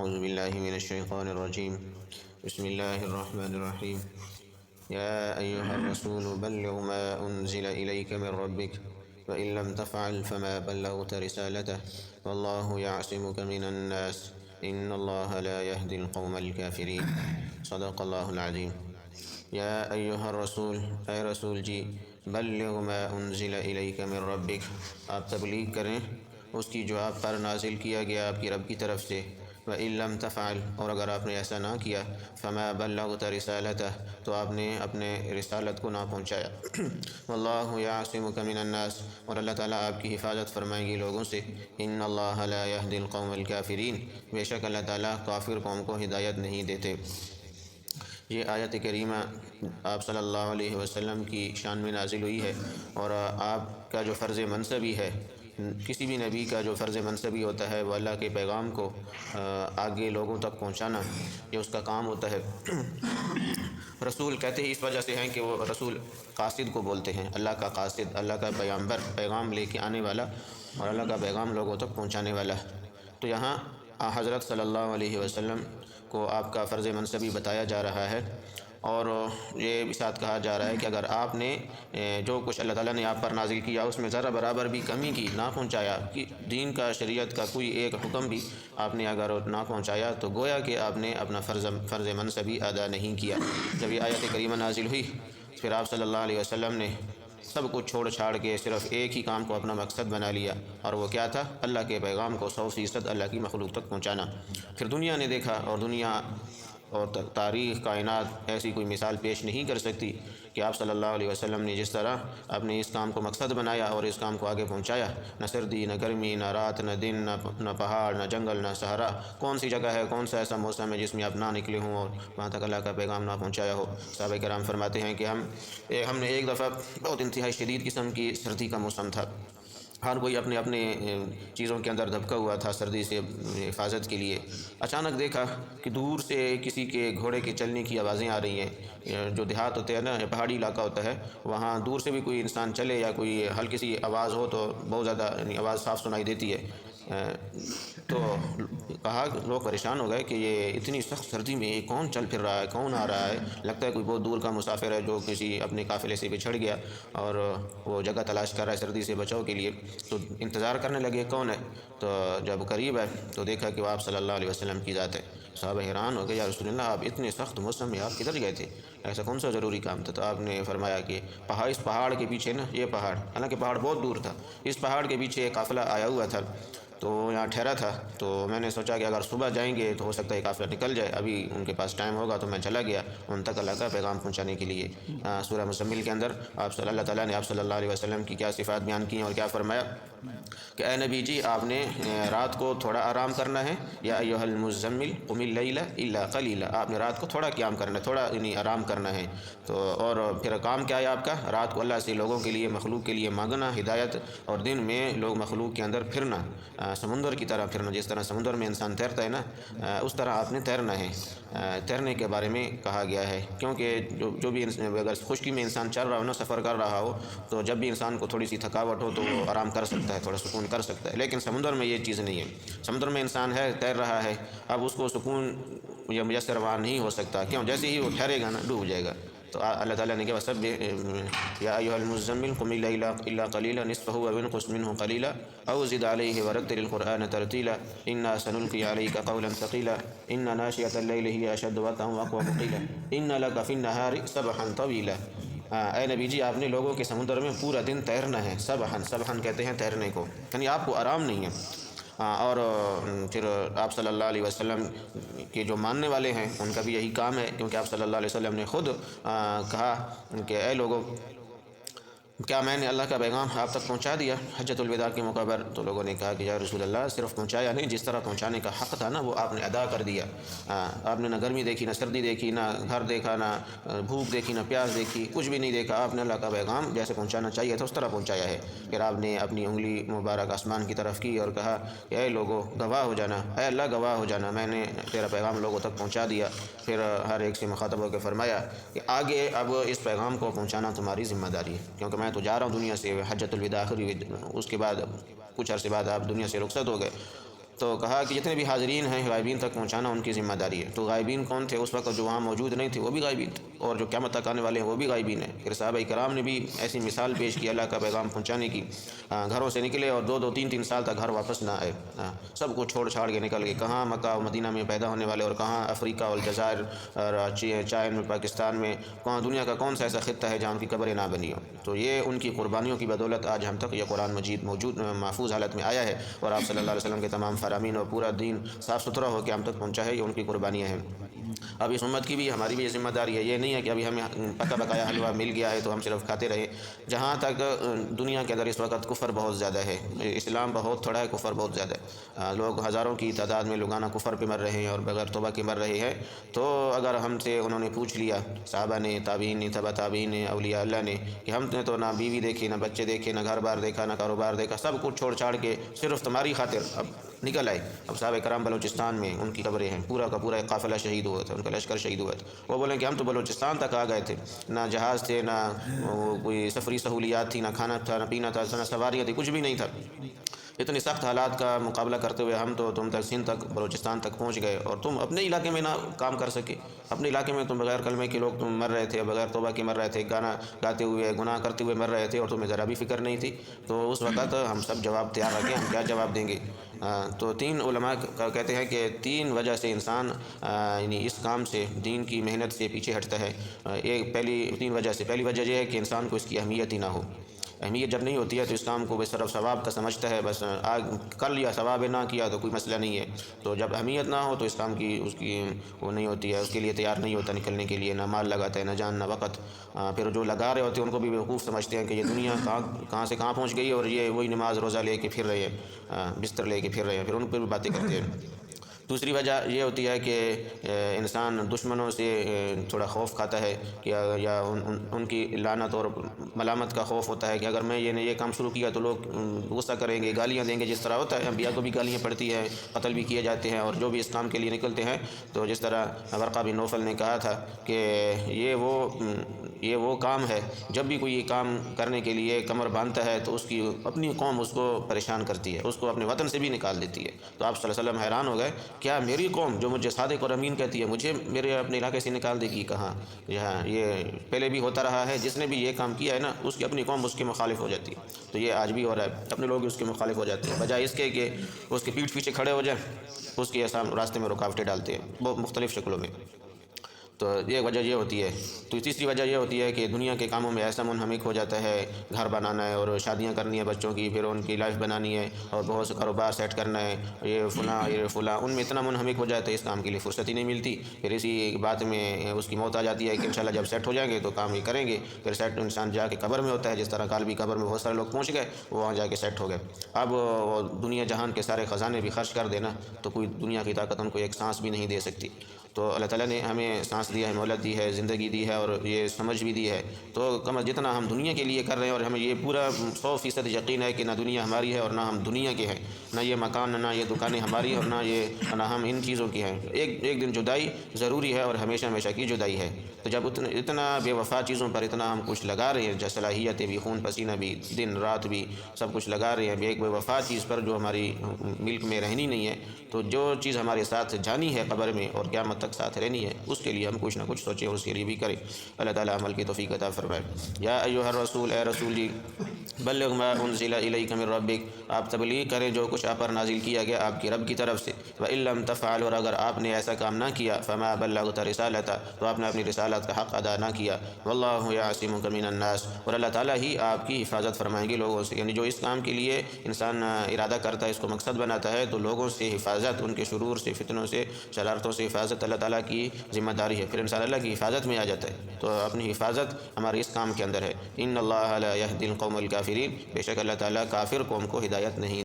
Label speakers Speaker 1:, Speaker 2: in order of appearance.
Speaker 1: أعوذ بالله من الشيطان الرجيم. بسم الله الرحمن الرحيم. يا أيها الرسول بلغ ما أنزل إليك من ربك وإن لم تفعل فما بلغت رسالته والله يعصمك من الناس إن الله لا يهدي القوم الكافرين. صدق الله العظيم. یا ایہا الرسول، اے رسول جی، بلغ ما انزل الیک من ربک، آپ تبلیغ کریں اس کی جو آپ پر نازل کیا گیا آپ کی رب کی طرف سے. وَإِن لَّمْ تَفْعَلْ، اور اگر آپ نے ایسا نہ کیا، فَمَا بَلَّغْتَ رِسَالَتَهُ، تو آپ نے اپنے رسالت کو نہ پہنچایا. وَاللَّهُ يَعْصِمُكَ مِنَ النَّاسِ، اور اللہ تعالیٰ آپ کی حفاظت فرمائیں گی لوگوں سے. إِنَّ اللَّهَ لَا يَهْدِي الْقَوْمَ الْكَافِرِينَ، بے شک اللہ تعالیٰ کافر قوم کو ہدایت نہیں دیتے. یہ آیت کریمہ آپ صلی اللہ علیہ وسلم کی شان میں نازل ہوئی ہے، اور آپ کا جو فرض منصبی ہے، کسی بھی نبی کا جو فرض منصبی ہوتا ہے وہ اللہ کے پیغام کو آگے لوگوں تک پہنچانا، یہ اس کا کام ہوتا ہے. رسول کہتے ہی اس وجہ سے ہیں کہ وہ رسول قاصد کو بولتے ہیں، اللہ کا قاصد، اللہ کا پیغمبر، پیغام لے کے آنے والا اور اللہ کا پیغام لوگوں تک پہنچانے والا. تو یہاں حضرت صلی اللہ علیہ وسلم کو آپ کا فرض منصبی بتایا جا رہا ہے، اور یہ بھی ساتھ کہا جا رہا ہے کہ اگر آپ نے جو کچھ اللہ تعالیٰ نے آپ پر نازل کیا اس میں ذرا برابر بھی کمی کی، نہ پہنچایا، کہ دین کا، شریعت کا کوئی ایک حکم بھی آپ نے اگر نہ پہنچایا، تو گویا کہ آپ نے اپنا فرض منصبی ادا نہیں کیا. جب یہ آیت کریمہ نازل ہوئی، پھر آپ صلی اللہ علیہ وسلم نے سب کچھ چھوڑ چھاڑ کے صرف ایک ہی کام کو اپنا مقصد بنا لیا، اور وہ کیا تھا؟ اللہ کے پیغام کو 100% اللہ کی مخلوق تک پہنچانا. پھر دنیا نے دیکھا، اور دنیا اور تاریخ کائنات ایسی کوئی مثال پیش نہیں کر سکتی کہ آپ صلی اللہ علیہ وسلم نے جس طرح اپنے اس کام کو مقصد بنایا اور اس کام کو آگے پہنچایا. نہ سردی، نہ گرمی، نہ رات، نہ دن، نہ پہاڑ، نہ جنگل، نہ صحرا، کون سی جگہ ہے، کون سا ایسا موسم ہے جس میں آپ نہ نکلے ہوں اور وہاں تک اللہ کا پیغام نہ پہنچایا ہو. صحابہ کرام فرماتے ہیں کہ ہم نے ایک دفعہ بہت انتہائی شدید قسم کی سردی کا موسم تھا، ہر کوئی اپنے اپنے چیزوں کے اندر دبکا ہوا تھا سردی سے حفاظت کے لیے. اچانک دیکھا کہ دور سے کسی کے گھوڑے کے چلنے کی آوازیں آ رہی ہیں. جو دیہات ہوتے ہیں نا، پہاڑی علاقہ ہوتا ہے، وہاں دور سے بھی کوئی انسان چلے یا کوئی ہلکی سی آواز ہو تو بہت زیادہ آواز صاف سنائی دیتی ہے. تو کہا، لوگ پریشان ہو گئے کہ یہ اتنی سخت سردی میں یہ کون چل پھر رہا ہے، کون آ رہا ہے؟ لگتا ہے کوئی بہت دور کا مسافر ہے جو کسی اپنے قافلے سے بچھڑ گیا اور وہ جگہ تلاش کر رہا ہے سردی سے بچاؤ کے لیے. تو انتظار کرنے لگے کون ہے. تو جب قریب ہے تو دیکھا کہ وہ آپ صلی اللہ علیہ وسلم کی ذات ہے. صحابہ حیران ہو گئے، یا رسول اللہ، آپ اتنے سخت موسم میں آپ کدھر گئے تھے؟ ایسا کون سا ضروری کام تھا؟ تو آپ نے فرمایا کہ اس پہاڑ کے پیچھے نا، یہ پہاڑ، حالانکہ پہاڑ بہت دور تھا، اس پہاڑ کے پیچھے ایک قافلہ آیا ہوا تھا، تو یہاں ٹھہرا تھا. تو میں نے سوچا کہ اگر صبح جائیں گے تو ہو سکتا ہے قافلہ نکل جائے، ابھی ان کے پاس ٹائم ہوگا، تو میں چلا گیا ان تک اللہ کا پیغام پہنچانے کے لیے. سورہ مزمل کے اندر اللہ تعالیٰ نے آپ صلی اللہ علیہ وسلم کی کیا صفات بیان کی ہیں اور کیا فرمایا کہ اے نبی جی، آپ نے رات کو تھوڑا آرام کرنا ہے. یا ایھا المزمل قم اللیل الا قلیلا، آپ نے رات کو تھوڑا قیام کرنا ہے، تھوڑا آرام کرنا ہے. تو اور پھر کام کیا ہے آپ کا؟ رات کو اللہ سے لوگوں کے لیے، مخلوق کے لیے مانگنا ہدایت، اور دن میں لوگ مخلوق کے اندر پھرنا، سمندر کی طرح پھرنا. جس طرح سمندر میں انسان تیرتا ہے نا، اس طرح آپ نے تیرنا ہے. تیرنے کے بارے میں کہا گیا ہے، کیونکہ جو بھی اگر خشکی میں انسان چل رہا ہو نا، سفر کر رہا ہو، تو جب بھی انسان کو تھوڑی سی تھکاوٹ ہو تو وہ آرام کر سکتا ہے، تھوڑا سکون کر سکتا ہے. لیکن سمندر میں یہ چیز نہیں ہے. سمندر میں انسان ہے، تیر رہا ہے، اب اس کو سکون یا میسر وہاں نہیں ہو سکتا. کیوں؟ جیسے ہی وہ ٹھہرے گا نا، ڈوب جائے گا. تو اللہ تعالیٰ نے کہا، سب یا ایھا المزمل قم اللیل الا قلیلا نصفہ او انقص منہ قلیلا او زد علیہ ورتل القرآن ترتیلا انا سنلقی علیک قولا ثقیلا ان ناشئۃ اللیل ہی اشد وطئا واقوم قیلا ان لک فی النہار سبحا طویلا. اے نبی جی، آپ نے لوگوں کے سمندر میں پورا دن تیرنا ہے. سبحن کہتے ہیں تیرنے کو، یعنی آپ کو آرام نہیں ہے. اور پھر آپ صلی اللہ علیہ وسلم کے جو ماننے والے ہیں ان کا بھی یہی کام ہے، کیونکہ آپ صلی اللہ علیہ وسلم نے خود کہا کہ اے لوگوں، کیا میں نے اللہ کا پیغام آپ تک پہنچا دیا حجۃ الوداع کے موقع پر؟ تو لوگوں نے کہا کہ یا رسول اللہ، صرف پہنچایا نہیں، جس طرح پہنچانے کا حق تھا نا وہ آپ نے ادا کر دیا. آپ نے نہ گرمی دیکھی، نہ سردی دیکھی، نہ گھر دیکھا، نہ بھوک دیکھی، نہ پیاس دیکھی، کچھ بھی نہیں دیکھا. آپ نے اللہ کا پیغام جیسے پہنچانا چاہیے تھا اس طرح پہنچایا ہے. پھر آپ نے اپنی انگلی مبارک آسمان کی طرف کی اور کہا کہ اے لوگوں، گواہ ہو جانا، اے اللہ گواہ ہو جانا، میں نے تیرا پیغام لوگوں تک پہنچا دیا. پھر ہر ایک سے مخاطب ہو کے فرمایا کہ آگے اب اس پیغام کو پہنچانا تمہاری ذمہ داری ہے، کیونکہ میں تو جا رہا ہوں دنیا سے. حجۃ الوداع آخری، اس کے بعد کچھ عرصے بعد آپ دنیا سے رخصت ہو گئے. تو کہا کہ جتنے بھی حاضرین ہیں غائبین تک پہنچانا ان کی ذمہ داری ہے۔ تو غائبین کون تھے اس وقت جو وہاں موجود نہیں تھے؟ وہ بھی غائبین تھے، اور جو قیامت تک آنے والے ہیں وہ بھی غائبین ہیں۔ پھر صحابہ کرام نے بھی ایسی مثال پیش کی اللہ کا پیغام پہنچانے کی، گھروں سے نکلے اور 2-2 3-3 سال تک گھر واپس نہ آئے، سب کو چھوڑ چھاڑ کے نکل گئے، کہاں مکہ و مدینہ میں پیدا ہونے والے اور کہاں افریقہ اور الجزائر اور چائن میں، پاکستان میں، کہاں دنیا کا کون سا ایسا خطہ ہے جہاں ان کی قبریں نہ بنی ہوں۔ تو یہ ان کی قربانیوں کی بدولت آج ہم تک یہ قرآن مجید موجود محفوظ حالت میں آیا ہے، اور آپ صلی اللہ علیہ وسلم کے تمام فرامین اور پورا دین صاف ستھرا ہو کے ہم تک پہنچا ہے، یہ ان کی قربانیاں ہیں۔ اب اس امت کی بھی ہماری بھی یہ ذمہ داری ہے، یہ نہیں ہے کہ ابھی ہمیں پکا بقایا حلوہ مل گیا ہے تو ہم صرف کھاتے رہیں۔ جہاں تک دنیا کے اندر اس وقت کفر بہت زیادہ ہے، اسلام بہت تھوڑا ہے، کفر بہت زیادہ ہے، لوگ ہزاروں کی تعداد میں لوگانہ کفر پہ مر رہے ہیں اور بغیر توبہ کے مر رہے ہیں۔ تو اگر ہم سے انہوں نے پوچھ لیا، صحابہ نے، تابعین نے، تبع تابعین نے، اولیاء اللہ نے، کہ ہم نے تو نہ بیوی دیکھی، نہ بچے دیکھے، نہ گھر بار دیکھا، نہ کاروبار دیکھا، سب کچھ چھوڑ چھاڑ کے صرف تمہاری خاطر اب نکل آئے۔ اب صحابہ کرام بلوچستان میں ان کی قبریں ہیں، پورا کا پورا ایک قافلہ شہید ہوا تھا، ان کا لشکر شہید ہوا تھا۔ وہ بولیں کہ ہم تو بلوچستان تک آ گئے تھے، نہ جہاز تھے، نہ کوئی سفری سہولیات تھی، نہ کھانا تھا، نہ پینا تھا، نہ سواریاں تھی، کچھ بھی نہیں تھا۔ اتنی سخت حالات کا مقابلہ کرتے ہوئے ہم تو تم تک سندھ تک، بلوچستان تک پہنچ گئے، اور تم اپنے علاقے میں نہ کام کر سکے۔ اپنے علاقے میں تم بغیر کلمے کے لوگ تم مر رہے تھے، بغیر توبہ کے مر رہے تھے، گانا گاتے ہوئے، گناہ کرتے ہوئے مر رہے تھے، اور تمہیں ذرا بھی فکر نہیں تھی۔ تو اس وقت ہم سب جواب تیار رکھیں، ہم کیا جواب دیں گے؟ تو 3 علماء کہتے ہیں کہ 3 وجہ سے انسان یعنی اس کام سے، دین کی محنت سے پیچھے ہٹتا ہے۔ ایک پہلی 3 وجہ سے، پہلی وجہ یہ ہے کہ انسان کو اس کی اہمیت ہی نہ ہو۔ اہمیت جب نہیں ہوتی ہے تو اس کام کو بس صرف ثواب کا سمجھتا ہے، بس کر لیا، ثواب نہ کیا تو کوئی مسئلہ نہیں ہے۔ تو جب اہمیت نہ ہو تو اس کام کی اس کی وہ نہیں ہوتی ہے، اس کے لیے تیار نہیں ہوتا نکلنے کے لیے، نہ مال لگاتا ہے، نہ جان، نہ وقت۔ پھر جو لگا رہے ہوتے ہیں ان کو بھی بیوقوف سمجھتے ہیں کہ یہ دنیا کہاں سے کہاں پہنچ گئی، اور یہ وہی نماز روزہ لے کے پھر رہے ہیں، بستر لے کے پھر رہے ہیں، پھر ان پہ بھی باتیں کرتے ہیں۔ دوسری وجہ یہ ہوتی ہے کہ انسان دشمنوں سے تھوڑا خوف کھاتا ہے، کہ یا ان کی لعنت اور ملامت کا خوف ہوتا ہے کہ اگر میں یہ کام شروع کیا تو لوگ غصہ کریں گے، گالیاں دیں گے، جس طرح ہوتا ہے انبیاء کو بھی گالیاں پڑتی ہیں، قتل بھی کیے جاتے ہیں، اور جو بھی اس کام کے لیے نکلتے ہیں۔ تو جس طرح ورقہ بن نوفل نے کہا تھا کہ یہ وہ کام ہے، جب بھی کوئی یہ کام کرنے کے لیے کمر باندھتا ہے تو اس کی اپنی قوم اس کو پریشان کرتی ہے، اس کو اپنے وطن سے بھی نکال دیتی ہے۔ تو آپ صلی اللہ علیہ وسلم حیران ہو گئے، کیا میری قوم جو مجھے صادق اور امین کہتی ہے، مجھے میرے اپنے علاقے سے نکال دے گی؟ کہاں، یہاں یہ پہلے بھی ہوتا رہا ہے، جس نے بھی یہ کام کیا ہے نا، اس کی اپنی قوم اس کے مخالف ہو جاتی ہے۔ تو یہ آج بھی ہو رہا ہے، اپنے لوگ اس کے مخالف ہو جاتے ہیں، بجائے اس کے کہ اس کے پیٹھ پیچھے کھڑے ہو جائیں، اس کے راستے میں رکاوٹیں ڈالتے ہیں بہت مختلف شکلوں میں۔ تو یہ وجہ یہ ہوتی ہے۔ تو تیسری وجہ یہ ہوتی ہے کہ دنیا کے کاموں میں ایسا منہمک ہو جاتا ہے، گھر بنانا ہے اور شادیاں کرنی ہے بچوں کی، پھر ان کی لائف بنانی ہے، اور بہت سے کاروبار سیٹ کرنا ہے، یہ فلاں ان میں اتنا منہمک ہو جاتا ہے، اس کام کے لیے فرصت ہی نہیں ملتی۔ پھر اسی بات میں اس کی موت آ جاتی ہے کہ انشاءاللہ جب سیٹ ہو جائیں گے تو کام ہی کریں گے۔ پھر سیٹ انسان جا کے قبر میں ہوتا ہے، جس طرح کالبی قبر میں بہت سارے لوگ پہنچ گئے، وہ وہاں جا کے سیٹ ہو گئے۔ اب دنیا جہان کے سارے خزانے بھی خرچ کر دینا تو کوئی دنیا کی طاقت ان کو ایک سانس بھی نہیں دے سکتی۔ تو اللہ تعالیٰ نے ہمیں سانس دیا ہے، مہلت دی ہے، زندگی دی ہے، اور یہ سمجھ بھی دی ہے۔ تو جتنا ہم دنیا کے لیے کر رہے ہیں، اور ہمیں یہ پورا 100% یقین ہے کہ نہ دنیا ہماری ہے اور نہ ہم دنیا کے ہیں، نہ یہ مکان، نہ یہ دکانیں ہماری ہیں، اور نہ ہم ان چیزوں کی ہیں۔ ایک دن جدائی ضروری ہے، اور ہمیشہ ہمیشہ کی جدائی ہے۔ تو جب اتنا بے وفا چیزوں پر اتنا ہم کچھ لگا رہے ہیں، صلاحیتیں بھی، خون پسینہ بھی، دن رات بھی سب کچھ لگا رہے ہیں ایک بے وفا چیز پر جو ہماری ملک میں رہنی نہیں ہے، تو جو چیز ہمارے ساتھ جانی ہے قبر میں اور قیامت تک ساتھ رہنی ہے، اس کے لیے ہم کچھ نہ کچھ سوچیں اور اس کے لیے بھی کریں۔ اللہ تعالیٰ عمل کی توفیق عطا فرمائے۔ یا ایھا الرسول، اے رسول جی، بلغ ما انزل الیک من ربک، آپ تبلیغ کریں جو کچھ آپ پر نازل کیا گیا آپ کے رب کی طرف سے۔ وان لم تفعل، اور اگر آپ نے ایسا کام نہ کیا، فما بلغت رسالتہ، تو آپ نے اپنی رسالت کا حق ادا نہ کیا۔ واللہ یعصمک من الناس، اور اللہ تعالیٰ ہی آپ کی حفاظت فرمائیں گے لوگوں سے۔ یعنی جو اس کام کے لیے انسان ارادہ کرتا ہے، اس کو مقصد بناتا ہے، تو لوگوں سے حفاظت، ان کے شرور سے، فتنوں سے، شرارتوں سے حفاظت اللہ تعالیٰ کی ذمہ داری ہے۔ پھر انسان اللہ کی حفاظت میں آ جاتا ہے، تو اپنی حفاظت ہمارے اس کام کے اندر ہے۔ ان اللہ لا یہدی القوم الکافرین، بے شک اللہ تعالیٰ کافر قوم کو ہدایت نہیں